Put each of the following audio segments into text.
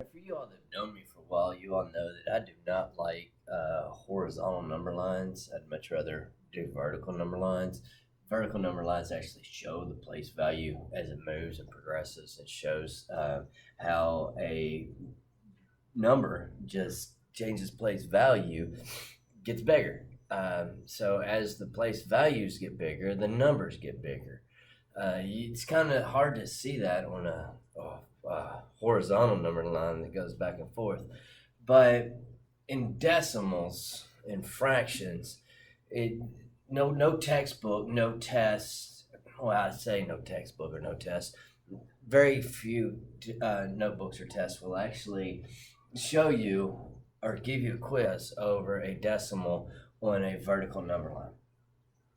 For you all that have known me for a while, you all know that I do not like horizontal number lines. I'd much rather do vertical number lines. Vertical number lines actually show the place value as it moves and progresses. It shows how a number just changes place value, gets bigger. So as the place values get bigger, the numbers get bigger. It's kind of hard to see that on a horizontal number line that goes back and forth. But in decimals and fractions, it no textbook, no test. Well, I say no textbook or no test. Very few notebooks or tests will actually show you or give you a quiz over a decimal on a vertical number line.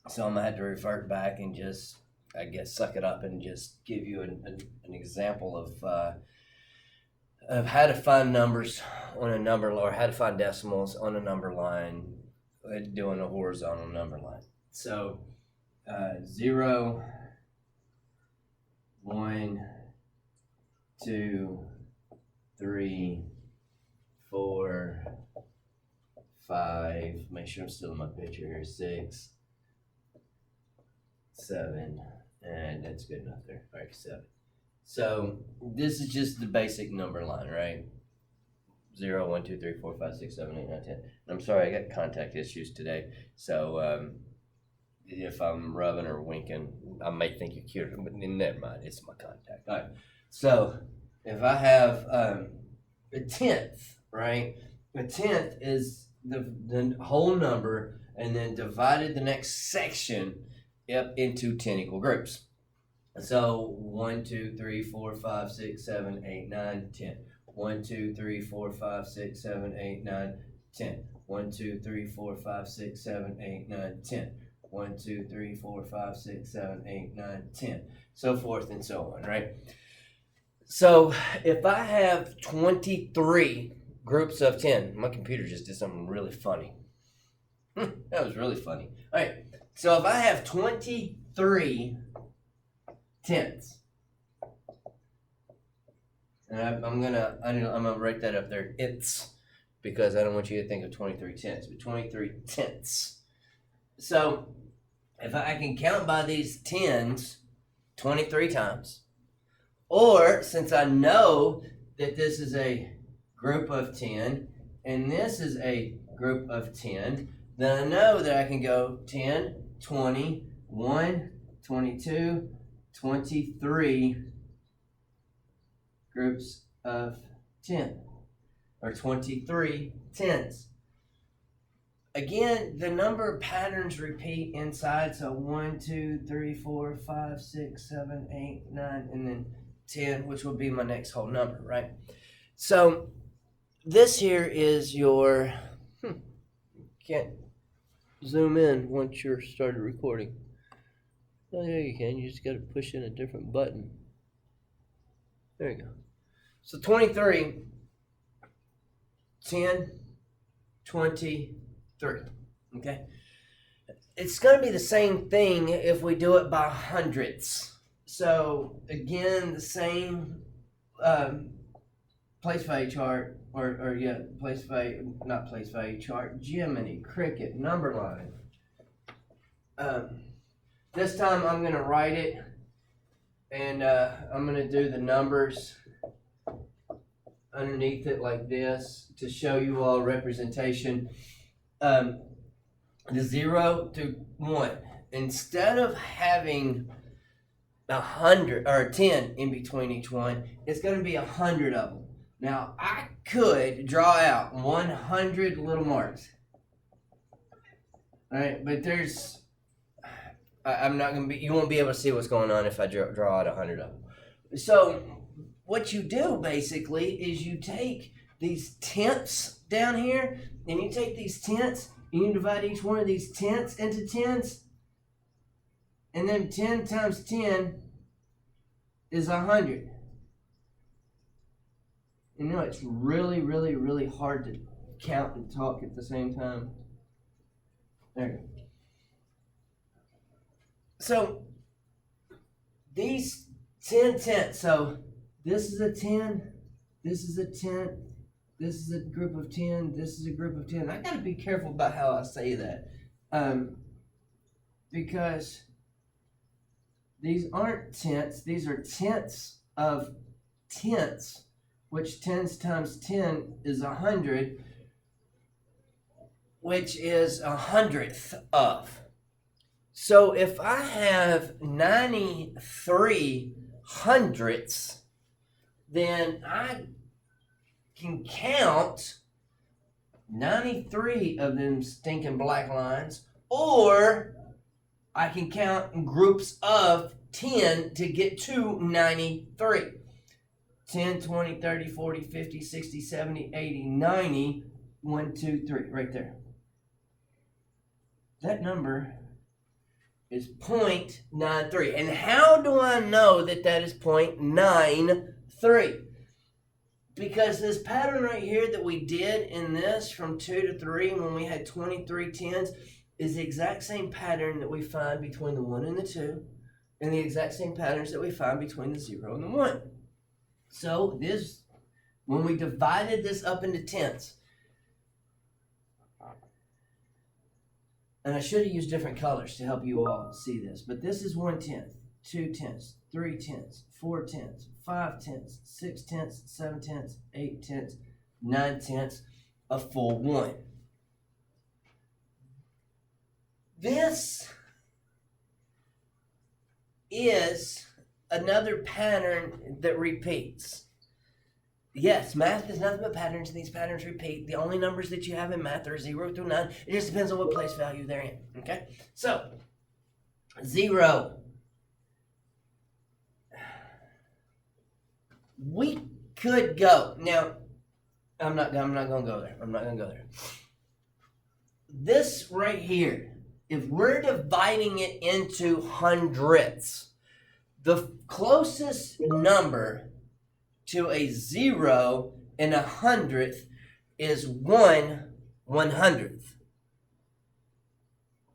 So I'm gonna have to revert back and just, I guess, suck it up and just give you an example of how to find numbers on a number, or how to find decimals on a number line doing a horizontal number line. So 0, 1, 2, 3, 4, 5. Make sure I'm still in my picture here. 6, 7, and that's good enough there. All right, 7. So this is just the basic number line, right? 0, 1, 2, 3, 4, 5, 6, 7, 8, 9, 10. I'm sorry, I got contact issues today. So if I'm rubbing or winking, I may think you're cute, but never mind, it's my contact. All right. So if I have a tenth, right? A tenth is the whole number, and then divided the next section up into 10 equal groups. So 1, 2, 3, 4, 5, 6, 7, 8, 9, 10. 1, 2, 3, 4, 5, 6, 7, 8, 9, 10. 1, 2, 3, 4, 5, 6, 7, 8, 9, 10. 1, 2, 3, 4, 5, 6, 7, 8, 9, 10. So forth and so on, right? So if I have 23 groups of 10, my computer just did something really funny. That was really funny. All right. So if I have 23 tenths, and I'm gonna write that up there, it's, because I don't want you to think of 23 tenths, but 23 tenths. So if I can count by these tens 23 times, or since I know that this is a group of 10 and this is a group of 10, then I know that I can go 10, 20, 1, 22, 23 groups of 10, or 23 tens. Again, the number patterns repeat inside, so 1, 2, 3, 4, 5, 6, 7, 8, 9, and then 10, which will be my next whole number, right? So this here is your, can't zoom in once you're started recording. Oh, yeah, you can. You just got to push in a different button. There you go. So 23, 10, 23. Okay? It's going to be the same thing if we do it by hundredths. So again, the same place value chart, place value chart, Jiminy, Cricket, number line. This time I'm going to write it, and I'm going to do the numbers underneath it like this to show you all representation. The 0 to 1. Instead of having 100 or 10 in between each one, it's going to be 100 of them. Now I could draw out 100 little marks. All right, but I'm not going to be, you won't be able to see what's going on if I draw out 100 of them. So what you do basically is you take these tenths down here, and you take these tenths, and you divide each one of these tenths into tens, and then 10 times 10 is 100. You know, it's really, really, really hard to count and talk at the same time. There you go. So these 10 tenths, so this is a 10, this is a tenth, this is a group of 10, this is a group of 10. I gotta be careful about how I say that. Because these aren't tenths, these are tenths of tenths, which 10 times 10 is 100, which is 100th of. So if I have 93 hundredths, then I can count 93 of them stinking black lines, or I can count in groups of 10 to get to 93. 10, 20, 30, 40, 50, 60, 70, 80, 90, 1, 2, 3, right there. That number is 0.93. And how do I know that that is 0.93? Because this pattern right here that we did in this from 2 to 3 when we had 23 tens is the exact same pattern that we find between the 1 and the 2, and the exact same patterns that we find between the 0 and the 1. So this, when we divided this up into tenths, and I should have used different colors to help you all see this, but this is 1 tenth, 2 tenths, 3 tenths, 4 tenths, 5 tenths, 6 tenths, 7 tenths, 8 tenths, 9 tenths, a full 1. This is another pattern that repeats. Yes, math is nothing but patterns, and these patterns repeat. The only numbers that you have in math are 0 through 9. It just depends on what place value they're in, okay? So, 0. We could go. Now, I'm not going to go there. I'm not going to go there. This right here, if we're dividing it into hundredths, the closest number to a 0 in 100th is 1/100th.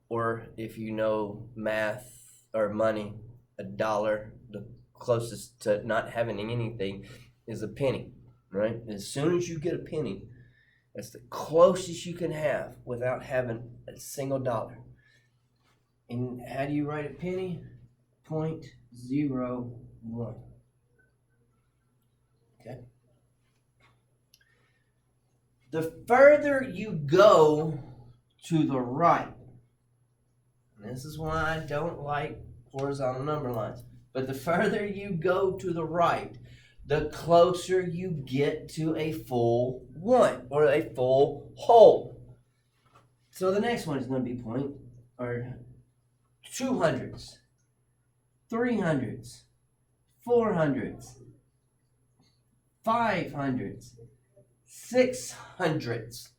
Or if you know math or money, $1, the closest to not having anything is a penny, right? As soon as you get a penny, that's the closest you can have without having a single dollar. And how do you write a penny? 0.01. Okay. The further you go to the right, and this is why I don't like horizontal number lines, but the further you go to the right, the closer you get to a full 1 or a full whole. So the next one is going to be 200ths, 300ths, 400ths, 500ths, 600ths.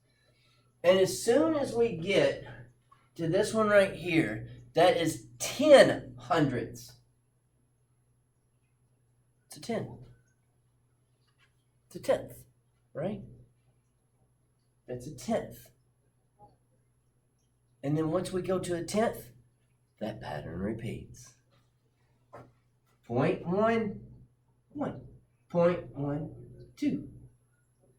And as soon as we get to this one right here, that is 10 hundredths. It's a 10. It's a tenth, right? That's a tenth. And then once we go to a tenth, that pattern repeats. 0.11, 0.12,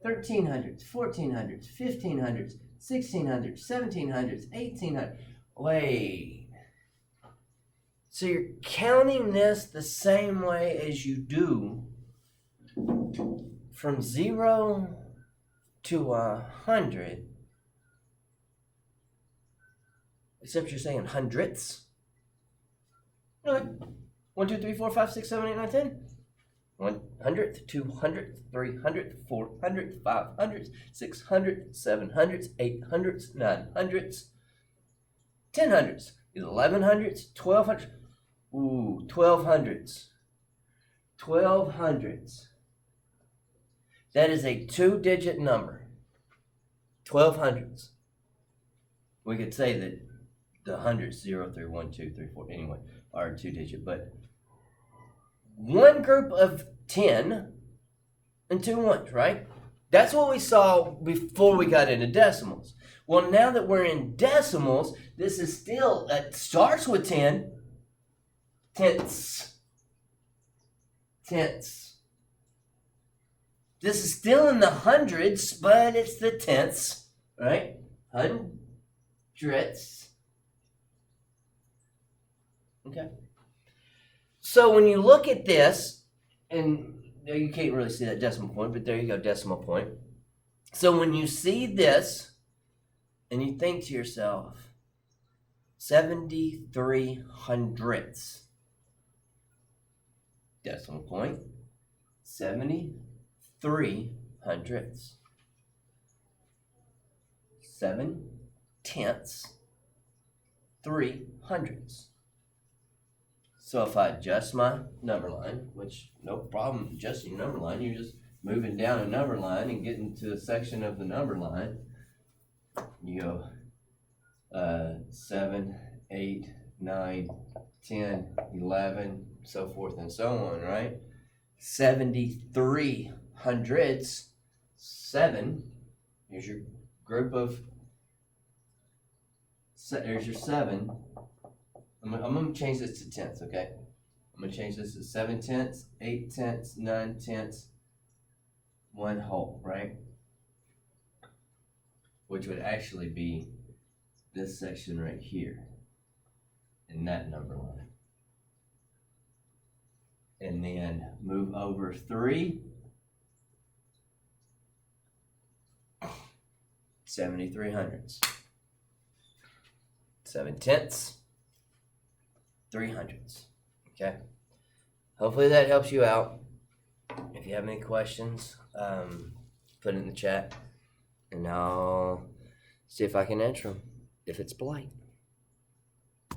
1300ths, 1400ths, 1500ths, 1600ths, 1700ths, 1800ths. Wait. So you're counting this the same way as you do from 0 to 100, except you're saying hundredths. Really? 1, 2, 3, 4, 5, 6, 7, 8, 9, 10. 100th, 200th, 300th, 400th, 500th, 600th, 700th, 800th, 900th, 1000ths, 1100ths, 1200ths. Ooh, 1200ths. 1200ths. That is a 2-digit number. 1200ths. We could say that the hundreds, 0 through 1, 2, 3, 4, anyway, are 2-digit, but one group of 10 and 2 ones, right? That's what we saw before we got into decimals. Well, now that we're in decimals, this is still, it starts with 10, tenths, This is still in the hundreds, but it's the tenths, right? Hundredths. Okay. So when you look at this, and you can't really see that decimal point, but there you go, decimal point. So when you see this, and you think to yourself, 73 hundredths, decimal point, 73 hundredths, 7 tenths, 3 hundredths. So if I adjust my number line, which no problem adjusting your number line, you're just moving down a number line and getting to a section of the number line. You go 7, 8, 9, 10, 11, so forth and so on, right? 73 hundredths, 7. Here's your group of, there's your 7. I'm going to change this to tenths, okay? I'm going to change this to 7 tenths, 8 tenths, 9 tenths, 1 whole, right? Which would actually be this section right here in that number line. And then move over 3, 73 hundredths, 7 tenths, 3 hundredths. Okay. Hopefully that helps you out. If you have any questions, put it in the chat, and I'll see if I can answer them if it's polite.